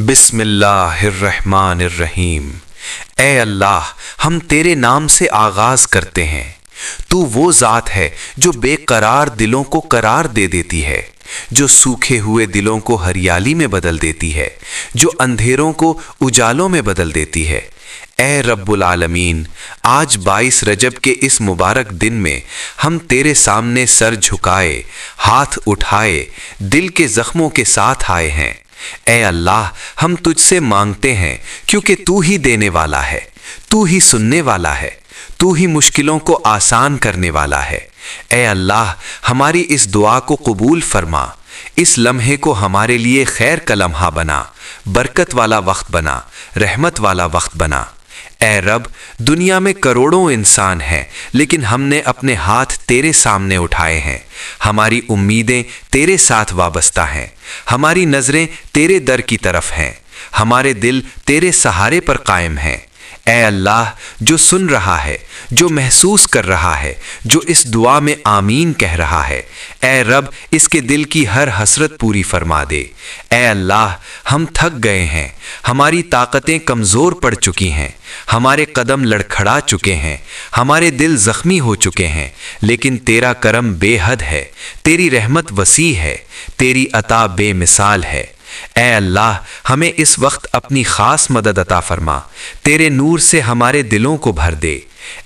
بسم اللہ الرحمن الرحیم۔ اے اللہ، ہم تیرے نام سے آغاز کرتے ہیں۔ تو وہ ذات ہے جو بے قرار دلوں کو قرار دے دیتی ہے، جو سوکھے ہوئے دلوں کو ہریالی میں بدل دیتی ہے، جو اندھیروں کو اجالوں میں بدل دیتی ہے۔ اے رب العالمین، آج 22 رجب کے اس مبارک دن میں ہم تیرے سامنے سر جھکائے، ہاتھ اٹھائے، دل کے زخموں کے ساتھ آئے ہیں۔ اے اللہ، ہم تجھ سے مانگتے ہیں کیونکہ تو ہی دینے والا ہے، تو ہی سننے والا ہے، تو ہی مشکلوں کو آسان کرنے والا ہے۔ اے اللہ، ہماری اس دعا کو قبول فرما، اس لمحے کو ہمارے لیے خیر کا لمحہ بنا، برکت والا وقت بنا، رحمت والا وقت بنا۔ اے رب، دنیا میں کروڑوں انسان ہیں، لیکن ہم نے اپنے ہاتھ تیرے سامنے اٹھائے ہیں۔ ہماری امیدیں تیرے ساتھ وابستہ ہیں، ہماری نظریں تیرے در کی طرف ہیں، ہمارے دل تیرے سہارے پر قائم ہیں۔ اے اللہ، جو سن رہا ہے، جو محسوس کر رہا ہے، جو اس دعا میں آمین کہہ رہا ہے، اے رب، اس کے دل کی ہر حسرت پوری فرما دے۔ اے اللہ، ہم تھک گئے ہیں، ہماری طاقتیں کمزور پڑ چکی ہیں، ہمارے قدم لڑکھڑا چکے ہیں، ہمارے دل زخمی ہو چکے ہیں، لیکن تیرا کرم بے حد ہے، تیری رحمت وسیع ہے، تیری عطا بے مثال ہے۔ اے اللہ، ہمیں اس وقت اپنی خاص مدد عطا فرما، تیرے نور سے ہمارے دلوں کو بھر دے۔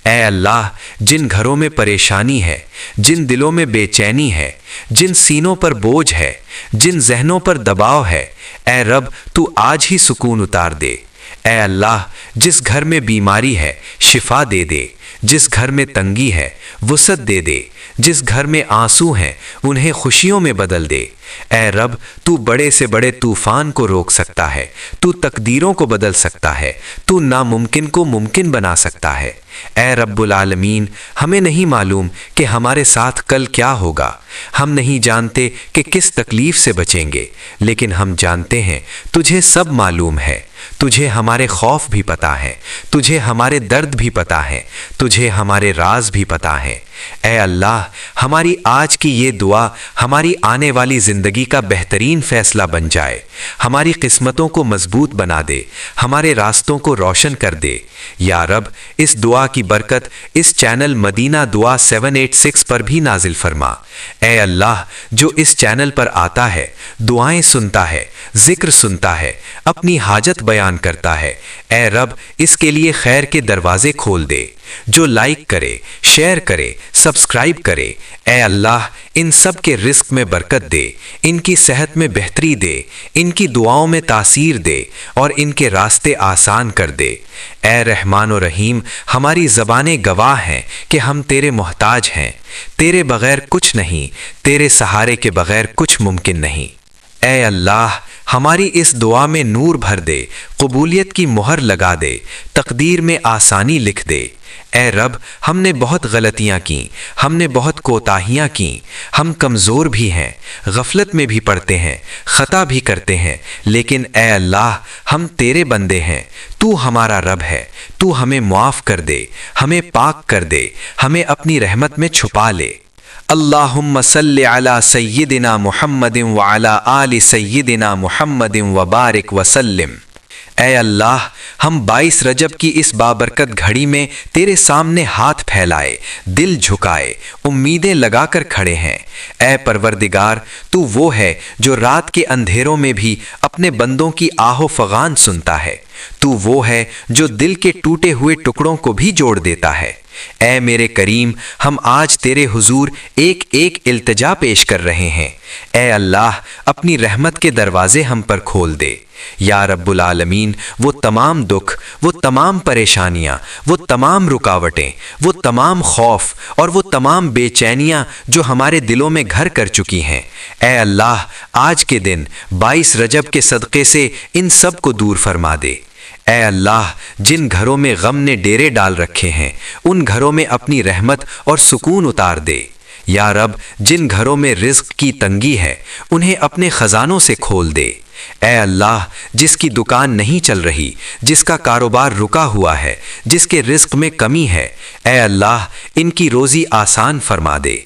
اے اللہ، جن گھروں میں پریشانی ہے، جن دلوں میں بے چینی ہے، جن سینوں پر بوجھ ہے، جن ذہنوں پر دباؤ ہے، اے رب، تو آج ہی سکون اتار دے۔ اے اللہ، جس گھر میں بیماری ہے، شفا دے دے، جس گھر میں تنگی ہے، وسعت دے دے، جس گھر میں آنسو ہیں، انہیں خوشیوں میں بدل دے۔ اے رب، تو بڑے سے بڑے طوفان کو روک سکتا ہے، تو تقدیروں کو بدل سکتا ہے، تو ناممکن کو ممکن بنا سکتا ہے۔ اے رب العالمین، ہمیں نہیں معلوم کہ ہمارے ساتھ کل کیا ہوگا، ہم نہیں جانتے کہ کس تکلیف سے بچیں گے، لیکن ہم جانتے ہیں تجھے سب معلوم ہے، تجھے ہمارے خوف بھی پتہ ہے، تجھے ہمارے درد بھی پتہ ہے، تجھے ہمارے راز بھی پتہ ہے۔ اے اللہ، ہماری آج کی یہ دعا ہماری آنے والی زندگی کا بہترین فیصلہ بن جائے، ہماری قسمتوں کو مضبوط بنا دے، ہمارے راستوں کو روشن کر دے۔ یا رب، اس دعا کی برکت اس چینل مدینہ دعا 786 پر بھی نازل فرما۔ اے اللہ، جو اس چینل پر آتا ہے، دعائیں سنتا ہے، ذکر سنتا ہے، اپنی حاجت بیان کرتا ہے، اے رب، اس کے لیے خیر کے دروازے کھول دے۔ جو لائک کرے، شیئر کرے، سبسکرائب کرے، اے اللہ، ان سب کے رزق میں برکت دے، ان کی صحت میں بہتری دے، ان کی دعاؤں میں تاثیر دے، اور ان کے راستے آسان کر دے۔ اے رحمان و رحیم، ہماری زبانیں گواہ ہیں کہ ہم تیرے محتاج ہیں، تیرے بغیر کچھ نہیں، تیرے سہارے کے بغیر کچھ ممکن نہیں۔ اے اللہ، ہماری اس دعا میں نور بھر دے، قبولیت کی مہر لگا دے، تقدیر میں آسانی لکھ دے۔ اے رب، ہم نے بہت غلطیاں کیں، ہم نے بہت کوتاہیاں کیں، ہم کمزور بھی ہیں، غفلت میں بھی پڑتے ہیں، خطا بھی کرتے ہیں، لیکن اے اللہ، ہم تیرے بندے ہیں، تو ہمارا رب ہے، تو ہمیں معاف کر دے، ہمیں پاک کر دے، ہمیں اپنی رحمت میں چھپا لے۔ اللہم صلی علی سیدنا محمد وعلی آل سیدنا محمد وبارک وسلم۔ اے اللہ، ہم 22 رجب کی اس بابرکت گھڑی میں تیرے سامنے ہاتھ پھیلائے، دل جھکائے، امیدیں لگا کر کھڑے ہیں۔ اے پروردگار، تو وہ ہے جو رات کے اندھیروں میں بھی اپنے بندوں کی آہ و فغان سنتا ہے، تو وہ ہے جو دل کے ٹوٹے ہوئے ٹکڑوں کو بھی جوڑ دیتا ہے۔ اے میرے کریم، ہم آج تیرے حضور ایک ایک التجا پیش کر رہے ہیں۔ اے اللہ، اپنی رحمت کے دروازے ہم پر کھول دے۔ یا رب العالمین، وہ تمام دکھ، وہ تمام پریشانیاں، وہ تمام رکاوٹیں، وہ تمام خوف اور وہ تمام بے چینیاں جو ہمارے دلوں میں گھر کر چکی ہیں، اے اللہ، آج کے دن 22 رجب کے صدقے سے ان سب کو دور فرما دے۔ اے اللہ، جن گھروں میں غم نے ڈیرے ڈال رکھے ہیں، ان گھروں میں اپنی رحمت اور سکون اتار دے۔ یا رب، جن گھروں میں رزق کی تنگی ہے، انہیں اپنے خزانوں سے کھول دے۔ اے اللہ، جس کی دکان نہیں چل رہی، جس کا کاروبار رکا ہوا ہے، جس کے رزق میں کمی ہے، اے اللہ، ان کی روزی آسان فرما دے۔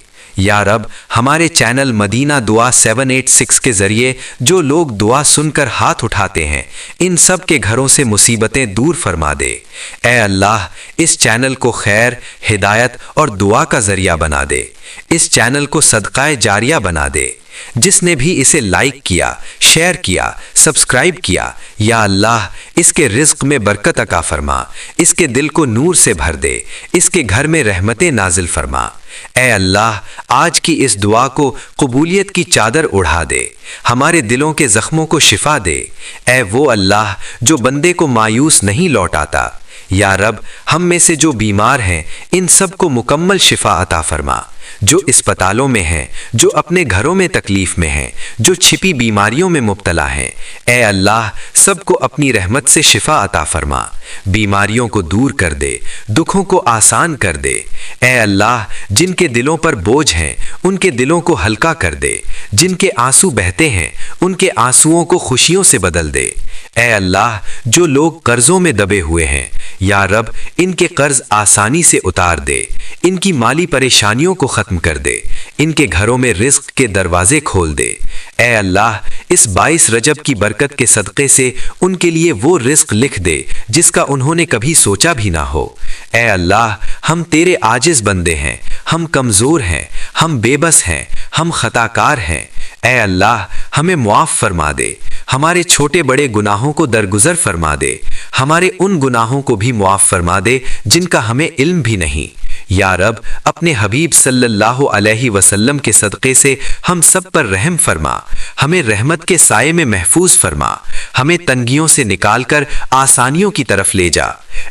یا رب ہمارے چینل مدینہ دعا 786 کے ذریعے جو لوگ دعا سن کر ہاتھ اٹھاتے ہیں ان سب کے گھروں سے مصیبتیں دور فرما دے۔ اے اللہ اس چینل کو خیر، ہدایت اور دعا کا ذریعہ بنا دے۔ اس چینل کو صدقہ جاریہ بنا دے۔ جس نے بھی اسے لائک کیا، شیئر کیا، سبسکرائب کیا، یا اللہ اس کے رزق میں برکت عطا فرما، اس کے دل کو نور سے بھر دے، اس کے گھر میں رحمتیں نازل فرما۔ اے اللہ آج کی اس دعا کو قبولیت کی چادر اڑا دے، ہمارے دلوں کے زخموں کو شفا دے۔ اے وہ اللہ جو بندے کو مایوس نہیں لوٹاتا، یا رب ہم میں سے جو بیمار ہیں ان سب کو مکمل شفا عطا فرما۔ جو اسپتالوں میں ہیں، جو اپنے گھروں میں تکلیف میں ہیں، جو چھپی بیماریوں میں مبتلا ہیں، اے اللہ سب کو اپنی رحمت سے شفا عطا فرما، بیماریوں کو دور کر دے، دکھوں کو آسان کر دے۔ اے اللہ جن کے دلوں پر بوجھ ہیں ان کے دلوں کو ہلکا کر دے، جن کے آنسو بہتے ہیں ان کے آنسوؤں کو خوشیوں سے بدل دے۔ اے اللہ جو لوگ قرضوں میں دبے ہوئے ہیں یا رب ان کے قرض آسانی سے اتار دے، ان کی مالی پریشانیوں کو ختم کر دے، ان کے گھروں میں رزق کے دروازے کھول دے۔ اے اللہ اس 22 رجب کی برکت کے صدقے سے ان کے لیے وہ رزق لکھ دے جس کا انہوں نے کبھی سوچا بھی نہ ہو۔ اے اللہ ہم تیرے عاجز بندے ہیں، ہم کمزور ہیں، ہم بے بس ہیں، ہم خطا کار ہیں۔ اے اللہ ہمیں معاف فرما دے، ہمارے چھوٹے بڑے گناہوں کو درگزر فرما دے، ہمارے ان گناہوں کو بھی معاف فرما دے جن کا ہمیں علم بھی نہیں۔ یا رب اپنے حبیب صلی اللہ علیہ وسلم کے صدقے سے ہم سب پر رحم فرما، ہمیں رحمت کے سائے میں محفوظ فرما، ہمیں تنگیوں سے نکال کر آسانیوں کی طرف لے جا۔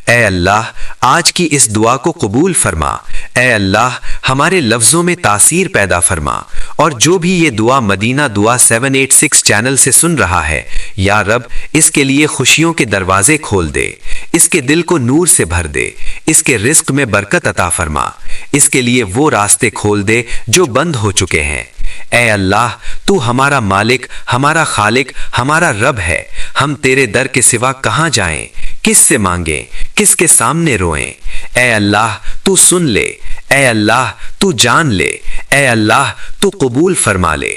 اے اللہ آج کی اس دعا کو قبول فرما۔ اے اللہ ہمارے لفظوں میں تاثیر پیدا فرما، اور جو بھی یہ دعا مدینہ دعا 786 چینل سے سن رہا ہے یا رب اس کے لیے خوشیوں کے دروازے کھول دے، اس کے دل کو نور سے بھر دے، اس کے رزق میں برکت عطا فرما، اس کے لیے وہ راستے کھول دے جو بند ہو چکے ہیں۔ اے اللہ تو ہمارا مالک، ہمارا خالق، ہمارا رب ہے، ہم تیرے در کے سوا کہاں جائیں، کس سے مانگیں، کس کے سامنے روئیں۔ اے اللہ تو سن لے، اے اللہ تو جان لے، اے اللہ تو قبول فرما لے۔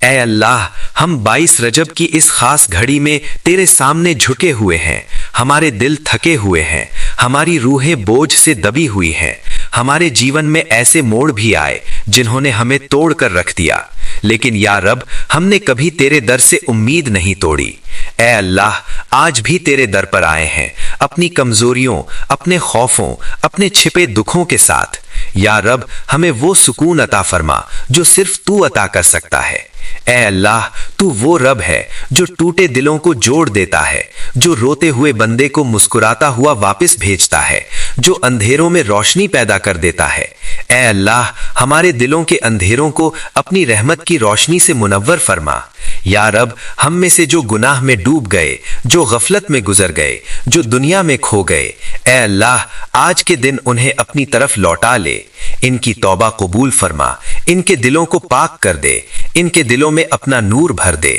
اے اللہ ہم 22 رجب کی اس خاص گھڑی میں تیرے سامنے جھکے ہوئے ہیں، ہمارے دل تھکے ہوئے ہیں، ہماری روحیں بوجھ سے دبی ہوئی ہیں، ہمارے جیون میں ایسے موڑ بھی آئے جنہوں نے ہمیں توڑ کر رکھ دیا، لیکن یا رب ہم نے کبھی تیرے در سے امید نہیں توڑی۔ اے اللہ آج بھی تیرے در پر آئے ہیں اپنی کمزوریوں، اپنے خوفوں، اپنے چھپے دکھوں کے ساتھ۔ یا رب ہمیں وہ سکون عطا فرما جو صرف تو عطا کر سکتا ہے۔ اے اللہ تو وہ رب ہے جو ٹوٹے دلوں کو جوڑ دیتا ہے، جو روتے ہوئے بندے کو مسکراتا ہوا واپس بھیجتا ہے، جو اندھیروں میں روشنی پیدا کر دیتا ہے۔ اے اللہ ہمارے دلوں کے اندھیروں کو اپنی رحمت کی روشنی سے منور فرما۔ یا رب ہم میں سے جو گناہ میں ڈوب گئے، جو غفلت میں گزر گئے، جو دنیا میں کھو گئے، اے اللہ آج کے دن انہیں اپنی طرف لوٹا لے، ان کی توبہ قبول فرما، ان کے دلوں کو پاک کر دے، ان کے دلوں میں اپنا نور بھر دے۔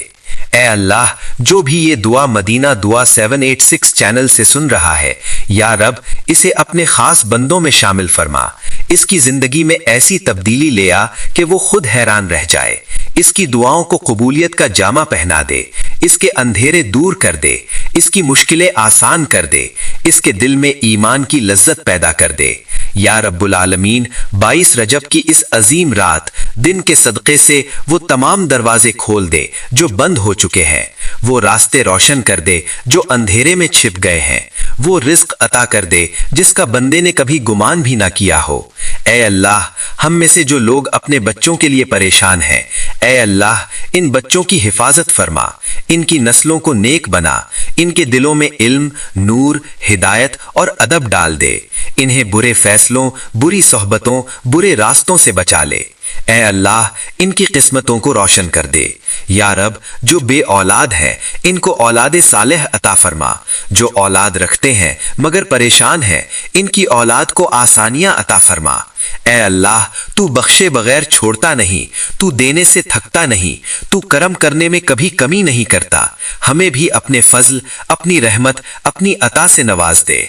اے اللہ جو بھی یہ دعا مدینہ دعا 786 چینل سے سن رہا ہے یا رب اسے اپنے خاص بندوں میں شامل فرما، اس کی زندگی میں ایسی تبدیلی لے آ کہ وہ خود حیران رہ جائے، اس کی دعاؤں کو قبولیت کا جامہ پہنا دے، اس کے اندھیرے دور کر دے، اس کی مشکلیں آسان کر دے، اس کے دل میں ایمان کی لذت پیدا کر دے۔ یا رب العالمین 22 رجب کی اس عظیم رات دن کے صدقے سے وہ تمام دروازے کھول دے جو بند ہو چکے ہیں، وہ راستے روشن کر دے جو اندھیرے میں چھپ گئے ہیں، وہ رزق عطا کر دے جس کا بندے نے کبھی گمان بھی نہ کیا ہو۔ اے اللہ ہم میں سے جو لوگ اپنے بچوں کے لیے پریشان ہیں، اے اللہ ان بچوں کی حفاظت فرما، ان کی نسلوں کو نیک بنا، ان کے دلوں میں علم، نور، ہدایت اور ادب ڈال دے، انہیں برے فیصلوں، بری صحبتوں، برے راستوں سے بچا لے۔ اے اللہ ان کی قسمتوں کو روشن کر دے۔ یا رب جو بے اولاد ہے ان کو اولاد صالح عطا فرما، جو اولاد رکھتے ہیں مگر پریشان ہیں ان کی اولاد کو آسانیاں عطا فرما۔ اے اللہ تو بخشے بغیر چھوڑتا نہیں، تو دینے سے تھکتا نہیں، تو کرم کرنے میں کبھی کمی نہیں کرتا، ہمیں بھی اپنے فضل، اپنی رحمت، اپنی عطا سے نواز دے۔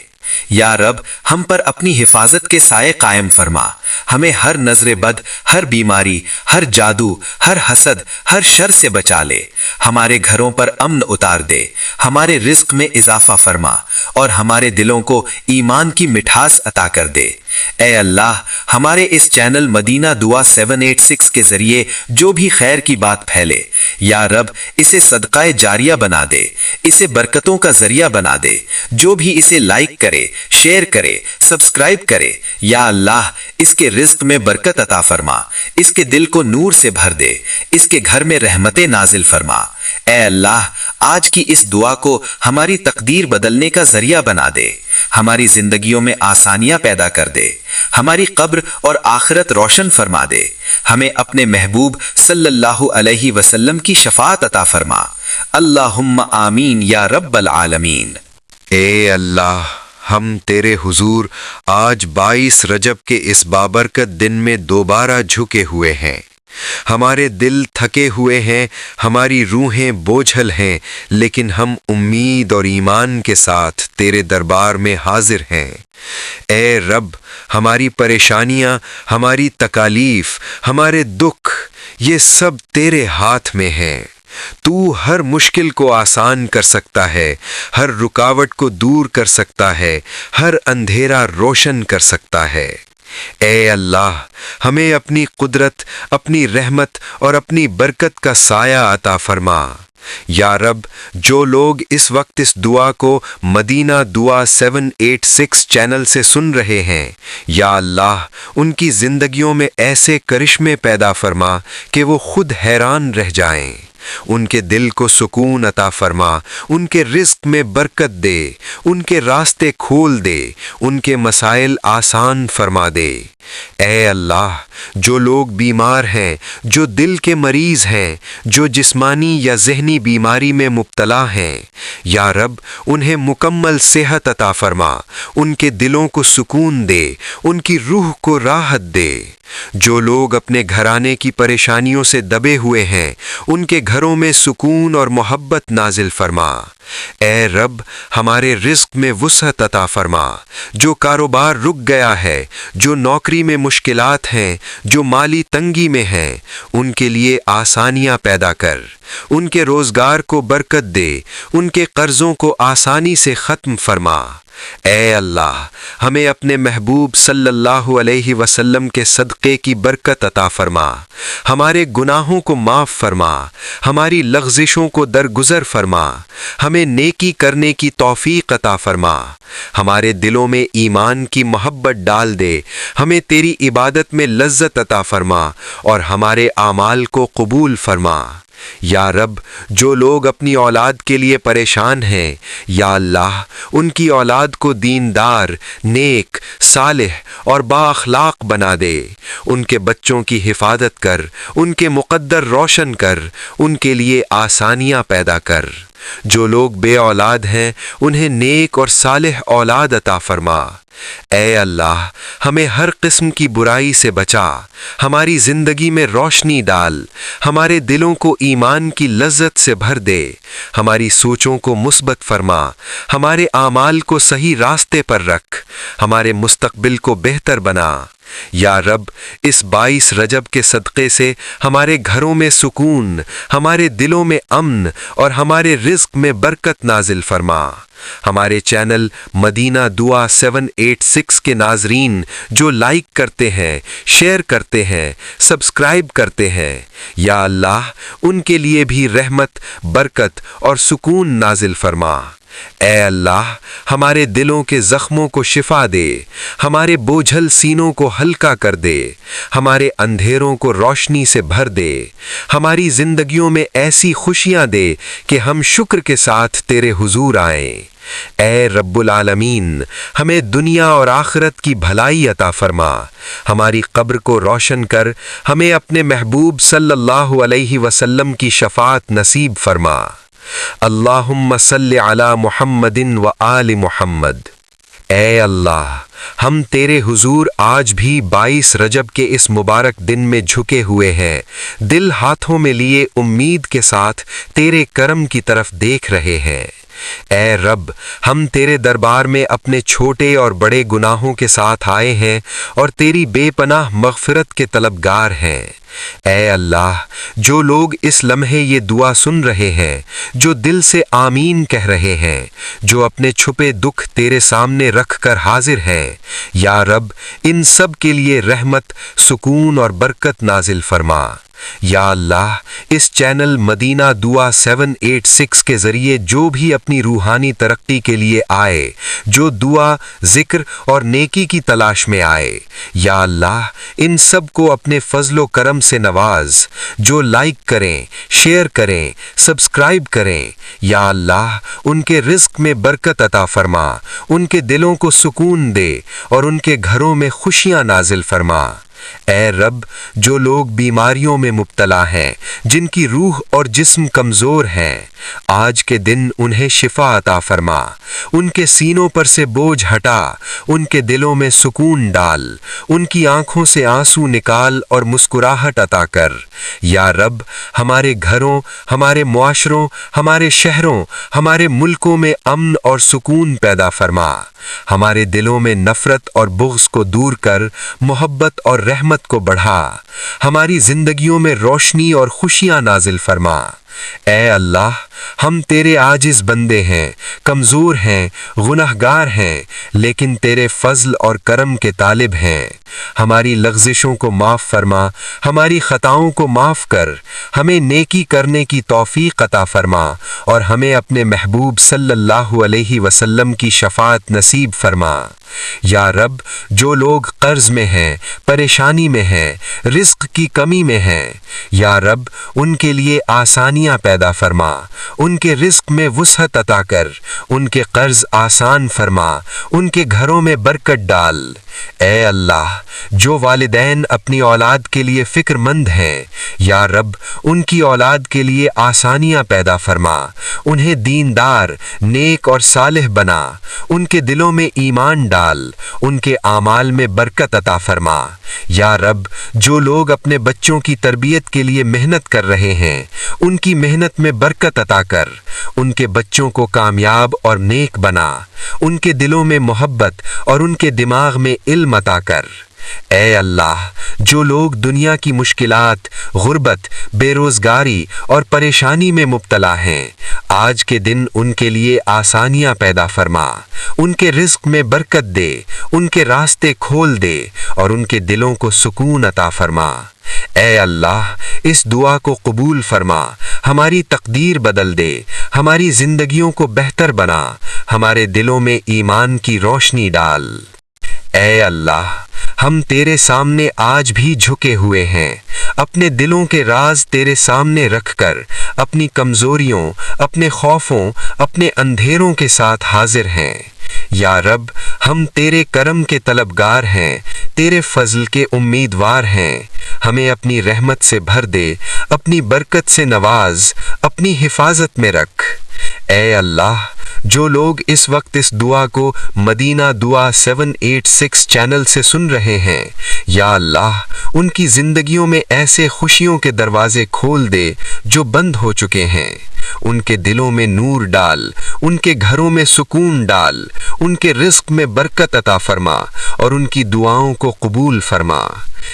یا رب ہم پر اپنی حفاظت کے سائے قائم فرما، ہمیں ہر نظر بد، ہر بیماری، ہر جادو، ہر حسد، ہر شر سے بچا لے، ہمارے گھروں پر امن اتار دے، ہمارے رزق میں اضافہ فرما اور ہمارے دلوں کو ایمان کی مٹھاس عطا کر دے۔ اے اللہ، ہمارے اس چینل مدینہ دعا 786 کے ذریعے جو بھی خیر کی بات پھیلے، یا رب اسے صدقہ جاریہ بنا دے، اسے برکتوں کا ذریعہ بنا دے۔ جو بھی اسے لائک کرے، شیئر کرے، سبسکرائب کرے، یا اللہ اس کے رزق میں برکت عطا فرما، اس کے دل کو نور سے بھر دے، اس کے گھر میں رحمتیں نازل فرما۔ اے اللہ، آج کی اس دعا کو ہماری تقدیر بدلنے کا ذریعہ بنا دے، ہماری زندگیوں میں آسانیاں پیدا کر دے، ہماری قبر اور آخرت روشن فرما دے، ہمیں اپنے محبوب صلی اللہ علیہ وسلم کی شفاعت عطا فرما۔ اللہم آمین یا رب العالمین۔ اے اللہ، ہم تیرے حضور آج 22 رجب کے اس بابرکت دن میں دوبارہ جھکے ہوئے ہیں۔ ہمارے دل تھکے ہوئے ہیں، ہماری روحیں بوجھل ہیں، لیکن ہم امید اور ایمان کے ساتھ تیرے دربار میں حاضر ہیں۔ اے رب، ہماری پریشانیاں، ہماری تکالیف، ہمارے دکھ، یہ سب تیرے ہاتھ میں ہیں۔ تو ہر مشکل کو آسان کر سکتا ہے، ہر رکاوٹ کو دور کر سکتا ہے، ہر اندھیرا روشن کر سکتا ہے۔ اے اللہ، ہمیں اپنی قدرت، اپنی رحمت اور اپنی برکت کا سایہ عطا فرما۔ یا رب، جو لوگ اس وقت اس دعا کو مدینہ دعا 786 چینل سے سن رہے ہیں، یا اللہ ان کی زندگیوں میں ایسے کرشمے پیدا فرما کہ وہ خود حیران رہ جائیں۔ ان کے دل کو سکون عطا فرما، ان کے رزق میں برکت دے، ان کے راستے کھول دے، ان کے مسائل آسان فرما دے۔ اے اللہ، جو لوگ بیمار ہیں، جو دل کے مریض ہیں، جو جسمانی یا ذہنی بیماری میں مبتلا ہیں، یا رب انہیں مکمل صحت عطا فرما، ان کے دلوں کو سکون دے، ان کی روح کو راحت دے۔ جو لوگ اپنے گھرانے کی پریشانیوں سے دبے ہوئے ہیں، ان کے گھروں میں سکون اور محبت نازل فرما۔ اے رب، ہمارے رزق میں وسعت عطا فرما۔ جو کاروبار رک گیا ہے، جو نوکری میں مشکلات ہیں، جو مالی تنگی میں ہیں، ان کے لیے آسانیاں پیدا کر، ان کے روزگار کو برکت دے، ان کے قرضوں کو آسانی سے ختم فرما۔ اے اللہ، ہمیں اپنے محبوب صلی اللہ علیہ وسلم کے صدقے کی برکت عطا فرما، ہمارے گناہوں کو معاف فرما، ہماری لغزشوں کو درگزر فرما، ہمیں نیکی کرنے کی توفیق عطا فرما، ہمارے دلوں میں ایمان کی محبت ڈال دے، ہمیں تیری عبادت میں لذت عطا فرما اور ہمارے اعمال کو قبول فرما۔ یا رب، جو لوگ اپنی اولاد کے لیے پریشان ہیں، یا اللہ ان کی اولاد کو دیندار، نیک، صالح اور با اخلاق بنا دے۔ ان کے بچوں کی حفاظت کر، ان کے مقدر روشن کر، ان کے لیے آسانیاں پیدا کر۔ جو لوگ بے اولاد ہیں، انہیں نیک اور صالح اولاد عطا فرما۔ اے اللہ، ہمیں ہر قسم کی برائی سے بچا، ہماری زندگی میں روشنی ڈال، ہمارے دلوں کو ایمان کی لذت سے بھر دے، ہماری سوچوں کو مثبت فرما، ہمارے اعمال کو صحیح راستے پر رکھ، ہمارے مستقبل کو بہتر بنا۔ یا رب، اس 22 رجب کے صدقے سے ہمارے گھروں میں سکون، ہمارے دلوں میں امن اور ہمارے رزق میں برکت نازل فرما۔ ہمارے چینل مدینہ دعا 786 کے ناظرین جو لائک کرتے ہیں، شیئر کرتے ہیں، سبسکرائب کرتے ہیں، یا اللہ ان کے لیے بھی رحمت، برکت اور سکون نازل فرما۔ اے اللہ، ہمارے دلوں کے زخموں کو شفا دے، ہمارے بوجھل سینوں کو ہلکا کر دے، ہمارے اندھیروں کو روشنی سے بھر دے، ہماری زندگیوں میں ایسی خوشیاں دے کہ ہم شکر کے ساتھ تیرے حضور آئیں۔ اے رب العالمین، ہمیں دنیا اور آخرت کی بھلائی عطا فرما، ہماری قبر کو روشن کر، ہمیں اپنے محبوب صلی اللہ علیہ وسلم کی شفاعت نصیب فرما۔ اللہم صلی علی محمد و آل محمد۔ اے اللہ، ہم تیرے حضور آج بھی 22 رجب کے اس مبارک دن میں جھکے ہوئے ہیں، دل ہاتھوں میں لیے امید کے ساتھ تیرے کرم کی طرف دیکھ رہے ہیں۔ اے رب، ہم تیرے دربار میں اپنے چھوٹے اور بڑے گناہوں کے ساتھ آئے ہیں اور تیری بے پناہ مغفرت کے طلبگار ہیں۔ اے اللہ، جو لوگ اس لمحے یہ دعا سن رہے ہیں، جو دل سے آمین کہہ رہے ہیں، جو اپنے چھپے دکھ تیرے سامنے رکھ کر حاضر ہیں، یا رب ان سب کے لیے رحمت، سکون اور برکت نازل فرما۔ یا اللہ، اس چینل مدینہ دعا 786 کے ذریعے جو بھی اپنی روحانی ترقی کے لیے آئے، جو دعا، ذکر اور نیکی کی تلاش میں آئے، یا اللہ ان سب کو اپنے فضل و کرم سے نواز۔ جو لائک کریں، شیئر کریں، سبسکرائب کریں، یا اللہ ان کے رزق میں برکت عطا فرما، ان کے دلوں کو سکون دے اور ان کے گھروں میں خوشیاں نازل فرما۔ اے رب، جو لوگ بیماریوں میں مبتلا ہیں، جن کی روح اور جسم کمزور ہیں، آج کے دن انہیں شفا عطا فرما، ان کے سینوں پر سے بوجھ ہٹا، ان کے دلوں میں سکون ڈال، ان کی آنکھوں سے آنسو نکال اور مسکراہٹ عطا کر۔ یا رب، ہمارے گھروں، ہمارے معاشروں، ہمارے شہروں، ہمارے ملکوں میں امن اور سکون پیدا فرما۔ ہمارے دلوں میں نفرت اور بغض کو دور کر محبت اور رحمت کو بڑھا۔ ہماری زندگیوں میں روشنی اور خوشیاں نازل فرما۔ اے اللہ، ہم تیرے عاجز بندے ہیں، کمزور ہیں، گنہگار ہیں، لیکن تیرے فضل اور کرم کے طالب ہیں۔ ہماری لغزشوں کو معاف فرما، ہماری خطاؤں کو معاف کر، ہمیں نیکی کرنے کی توفیق عطا فرما اور ہمیں اپنے محبوب صلی اللہ علیہ وسلم کی شفاعت نصیب فرما۔ یا رب، جو لوگ قرض میں ہیں، پریشانی میں ہیں، رزق کی کمی میں ہیں، یا رب ان کے لیے آسانیاں پیدا فرما، ان کے رزق میں وسعت عطا کر، ان کے قرض آسان فرما، ان کے گھروں میں برکت ڈال۔ اے اللہ، جو والدین اپنی اولاد کے لیے فکر مند ہیں، یا رب ان کی اولاد کے لیے آسانیاں پیدا فرما، انہیں دیندار، نیک اور صالح بنا، ان کے دلوں میں ایمان ڈال، ان کے اعمال میں برکت عطا فرما۔ یا رب، جو لوگ اپنے بچوں کی تربیت کے لیے محنت کر رہے ہیں، ان کی محنت میں برکت عطا کر، ان کے بچوں کو کامیاب اور نیک بنا، ان کے دلوں میں محبت اور ان کے دماغ میں علم عطا کر۔ اے اللہ، جو لوگ دنیا کی مشکلات، غربت، بے روزگاری اور پریشانی میں مبتلا ہیں، آج کے دن ان کے لیے آسانیاں پیدا فرما، ان کے رزق میں برکت دے، ان کے راستے کھول دے اور ان کے دلوں کو سکون عطا فرما۔ اے اللہ، اس دعا کو قبول فرما، ہماری تقدیر بدل دے، ہماری زندگیوں کو بہتر بنا، ہمارے دلوں میں ایمان کی روشنی ڈال۔ اے اللہ، ہم تیرے سامنے آج بھی جھکے ہوئے ہیں، اپنے دلوں کے راز تیرے سامنے رکھ کر، اپنی کمزوریوں، اپنے خوفوں، اپنے اندھیروں کے ساتھ حاضر ہیں۔ یا رب، ہم تیرے کرم کے طلبگار ہیں، تیرے فضل کے امیدوار ہیں، ہمیں اپنی رحمت سے بھر دے، اپنی برکت سے نواز، اپنی حفاظت میں رکھ۔ اے اللہ، جو لوگ اس وقت اس دعا کو مدینہ دعا 786 چینل سے سن رہے ہیں، یا اللہ ان کی زندگیوں میں ایسے خوشیوں کے دروازے کھول دے جو بند ہو چکے ہیں، ان کے دلوں میں نور ڈال، ان کے گھروں میں سکون ڈال، ان کے رزق میں برکت عطا فرما اور ان کی دعاؤں کو قبول فرما۔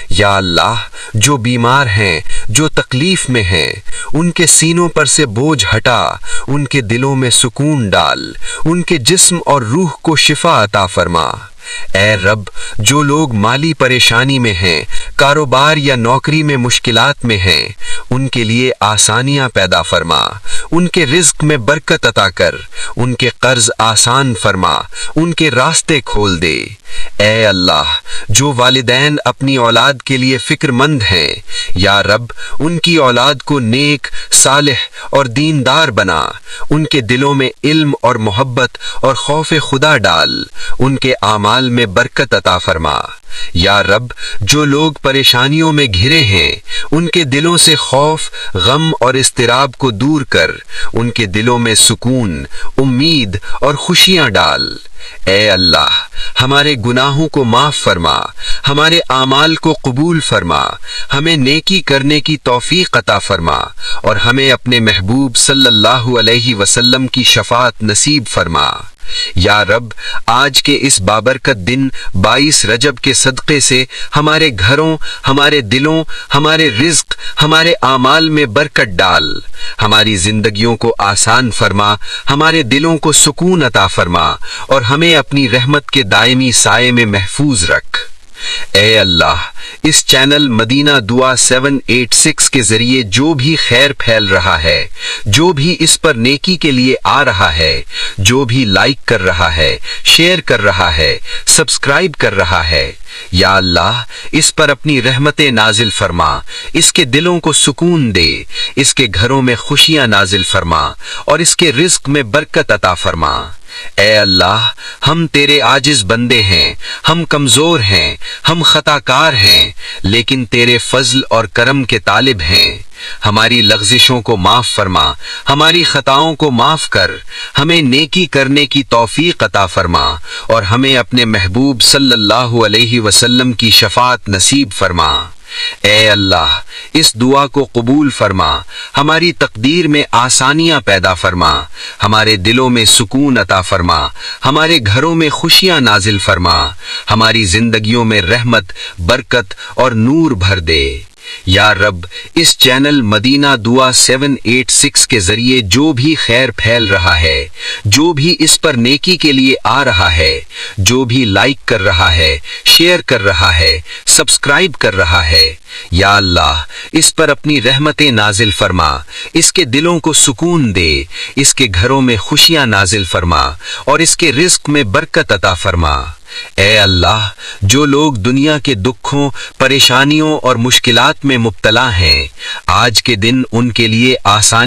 یا اللہ، جو بیمار ہیں، جو تکلیف میں ہیں، ان کے سینوں پر سے بوجھ ہٹا، ان کے دلوں میں سکون ڈال، ان کے جسم اور روح کو شفا عطا فرما۔ اے رب، جو لوگ مالی پریشانی میں ہیں، کاروبار یا نوکری میں مشکلات میں ہیں، ان کے لیے آسانیاں پیدا فرما، ان کے رزق میں برکت عطا کر، ان کے قرض آسان فرما، ان کے راستے کھول دے۔ اے اللہ، جو والدین اپنی اولاد کے لیے فکر مند ہیں، یا رب ان کی اولاد کو نیک، صالح اور دیندار بنا، ان کے دلوں میں علم اور محبت اور خوف خدا ڈال، ان کے اعمال میں برکت عطا فرما۔ یا رب، جو لوگ پریشانیوں میں گھرے ہیں، ان کے دلوں سے خوف، غم اور اضطراب کو دور کر، ان کے دلوں میں سکون، امید اور خوشیاں ڈال۔ اے اللہ، ہمارے گناہوں کو معاف فرما، ہمارے اعمال کو قبول فرما، ہمیں نیکی کرنے کی توفیق عطا فرما، اور ہمیں اپنے محبوب صلی اللہ علیہ وسلم کی شفاعت نصیب فرما۔ یا رب، آج کے اس بابرکت دن 22 رجب کے صدقے سے ہمارے گھروں، ہمارے دلوں، ہمارے رزق، ہمارے اعمال میں برکت ڈال، ہماری زندگیوں کو آسان فرما، ہمارے دلوں کو سکون عطا فرما، اور ہمیں اپنی رحمت کے دائمی سائے میں محفوظ رکھ۔ اے اللہ، اس چینل مدینہ دعا 786 کے ذریعے جو بھی خیر پھیل رہا ہے، جو بھی اس پر نیکی کے لیے آ رہا ہے، جو بھی لائک کر رہا ہے، شیئر کر رہا ہے، سبسکرائب کر رہا ہے، یا اللہ اس پر اپنی رحمتیں نازل فرما، اس کے دلوں کو سکون دے، اس کے گھروں میں خوشیاں نازل فرما، اور اس کے رزق میں برکت عطا فرما۔ اے اللہ، ہم تیرے عاجز بندے ہیں، ہم کمزور ہیں، ہم خطا کار ہیں، لیکن تیرے فضل اور کرم کے طالب ہیں۔ ہماری لغزشوں کو معاف فرما، ہماری خطاؤں کو معاف کر، ہمیں نیکی کرنے کی توفیق عطا فرما، اور ہمیں اپنے محبوب صلی اللہ علیہ وسلم کی شفاعت نصیب فرما۔ اے اللہ، اس دعا کو قبول فرما، ہماری تقدیر میں آسانیاں پیدا فرما، ہمارے دلوں میں سکون عطا فرما، ہمارے گھروں میں خوشیاں نازل فرما، ہماری زندگیوں میں رحمت، برکت اور نور بھر دے۔ یا رب، اس چینل مدینہ دعا 786 کے ذریعے جو بھی خیر پھیل رہا ہے، جو بھی اس پر نیکی کے لیے آ رہا ہے، جو بھی لائک کر رہا ہے، شیئر کر رہا ہے، سبسکرائب کر رہا ہے، یا اللہ اس پر اپنی رحمتیں نازل فرما، اس کے دلوں کو سکون دے، اس کے گھروں میں خوشیاں نازل فرما، اور اس کے رزق میں برکت عطا فرما۔ اے اللہ، جو لوگ دنیا کے دکھوں، پریشانیوں اور مشکلات میں مبتلا ہیں، آج کے دن ان کے لیے آسان